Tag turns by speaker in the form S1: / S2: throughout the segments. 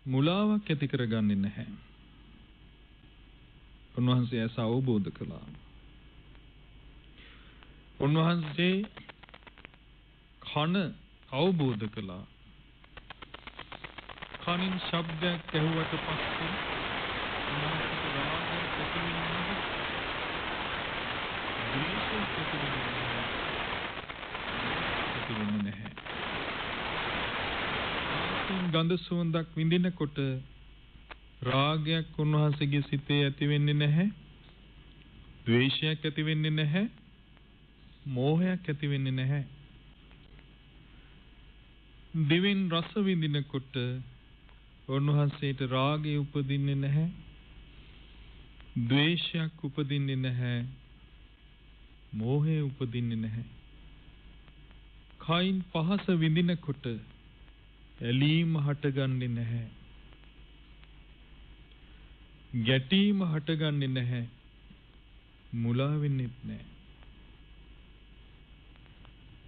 S1: මුලාවක් ඇති කරගන්නේ නැහැ. උන්වහන්සේ ඇස අවබෝධ කළා. උන්වහන්සේ කන අවබෝධ කළා. කනින් ශබ්දයක් ඇහුවට පස්සේ උන්වහන්සේට රාගයක් ඇති වෙන්නේ නැහැ. ද්වේෂයක් ඇති වෙන්නේ නැහැ. ගඳ සුවඳක් විඳිනකොට රාගයක් උන්වහන්සේගේ සිතේ ඇති වෙන්නේ නැහැ. ද්වේෂයක් ඇති වෙන්නේ නැහැ. මෝහයක් ඇති වෙන්නේ නැහැ. දිවෙන් රස විඳිනකොට උන්වහන්සේට රාගය උපදින්නේ නැහැ. ද්වේෂයක් උපදින්නේ නැහැ. මෝහය උපදින්නේ නැහැ. කයින් පහස විඳිනකොට ඇලීම හටගන්නේ නැහැ. ගැටීම හටගන්නේ නැහැ. මුලා වෙන්නෙත් නැහැ.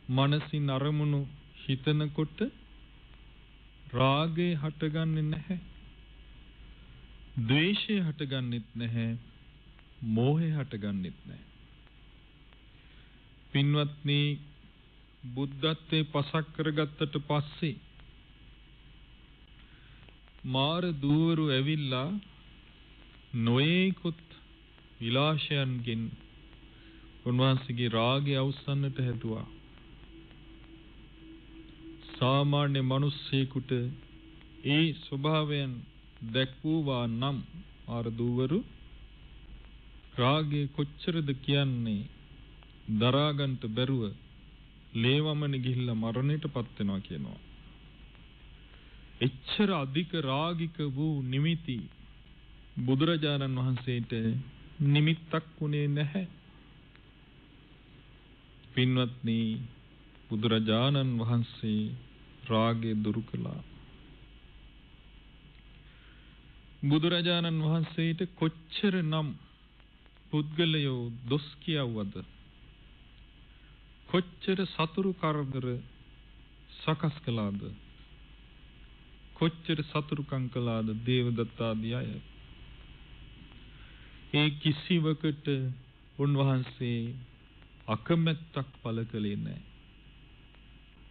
S1: මනසින් අරමුණු හිතනකොට රාගය හටගන්නේ නැහැ. ද්වේෂය හටගන්නෙත් නැහැ. මෝහය හටගන්නෙත් නැහැ. පින්වත්නි, බුද්ධත්වයේ පසක් කරගත්තට පස්සේ මාර දූවරු ඇවිල්ලා නොයේකුත් විලාශයන්ගෙන් උන්වහන්සේගේ රාගය අවසන්නට හැදුවා. සාමාන්‍ය මිනිස්සෙකුට ඒ ස්වභාවයන් දැක්වුවා නම් මාර දූවරු රාගය කොච්චරද කියන්නේ දරා ගන්නට බැරුව ලේවමන ගිහිල්ලා මරණයටපත් වෙනවා කියනවා. එච්චර අධික රාගික වූ නිමිති බුදුරජාණන් වහන්සේට නිමිත්තක් වුණේ නැහැ. පින්වත්නි, බුදුරජාණන් වහන්සේ රාගය දුරු කළා. බුදුරජාණන් වහන්සේට කොච්චරනම් පුද්ගලයෝ දොස් කියවද, කොච්චර සතුරු කරදර සකස් කළාද, කොච්චර සතුරුකම් කළාද දේවදත්ත ආදී අය. ඒ කිසිවකට උන්වහන්සේ අකමැත්තක් පළ කළේ නැහැ.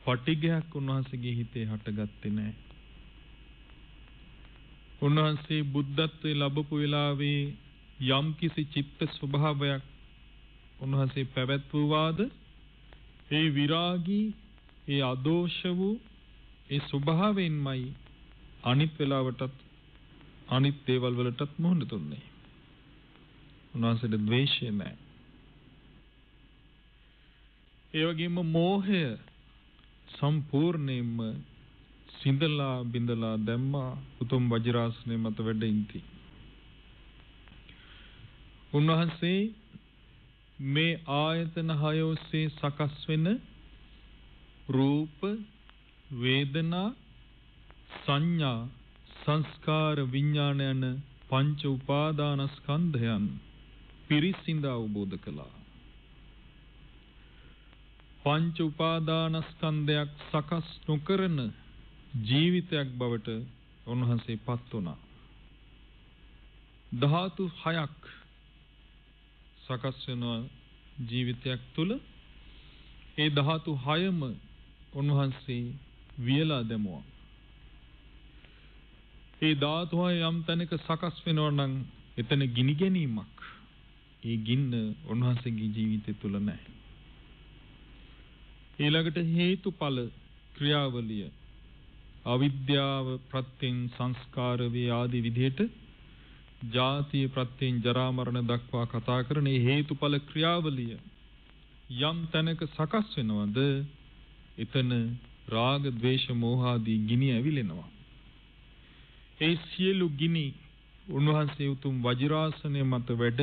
S1: පටිඝයක් උන්වහන්සේගේ හිතේ හටගත්තේ නැහැ. උන්වහන්සේ බුද්ධත්වයේ ලැබපු වෙලාවේ යම් කිසි චිත්ත ස්වභාවයක් උන්වහන්සේ පැවැත්වුවාද, ඒ විරාගී, ඒ අදෝෂ වූ ඒ ස්වභාවයෙන්මයි අනිත් වෙලාවටත් අනිත් දේවල් වලටත් මුහුණ දුන්නේ. උන්වහන්සේට ද්වේෂය නැහැ. ඒ වගේම මෝහය සම්පූර්ණයෙන්ම සිඳලා බිඳලා දැම්මා උතුම් වජිරාසනය මත වැඩ ඉඳි. උන්වහන්සේ මේ ආයතන හය ඔස්සේ සකස් වෙන රූප, වේදනා, සංඥා, සංස්කාර, විඥාන යන පංච උපාදානස්කන්ධයන් පිරිසිඳ අවබෝධ කළා. පංච උපාදානස්කන්ධයක් සකස් නොකරන ජීවිතයක් බවට උන්වහන්සේ පත් වුණා. ධාතු හයක් සකස් වෙන ජීවිතයක් තුළ ඒ ධාතු හයම උන්වහන්සේ වියලා දැමුවා. ඒ ධාතු හය යම් තැනක සකස් වෙනවා නම් එතන ගිනි ගැනීමක්, ඒ ගින්න උන්වහන්සේගේ ජීවිතය තුළ නැහැ. ඊළඟට හේතුඵල ක්‍රියාවලිය, අවිද්‍යාව ප්‍රත්‍යයෙන් සංස්කාර වේ ආදී විදිහට ජාතිය ප්‍රත්‍යයෙන් ජරා මරණ දක්වා කතා කරන මේ හේතුඵල ක්‍රියාවලිය යම් තැනක සකස් වෙනවද, එතන රාග, ద్వේෂ, මෝහ ආදී ගිනි ඇවිලෙනවා. ඒ සියලු ගිනි උන්වහන්සේ උතුම් වජිරාසනය මත වැඩ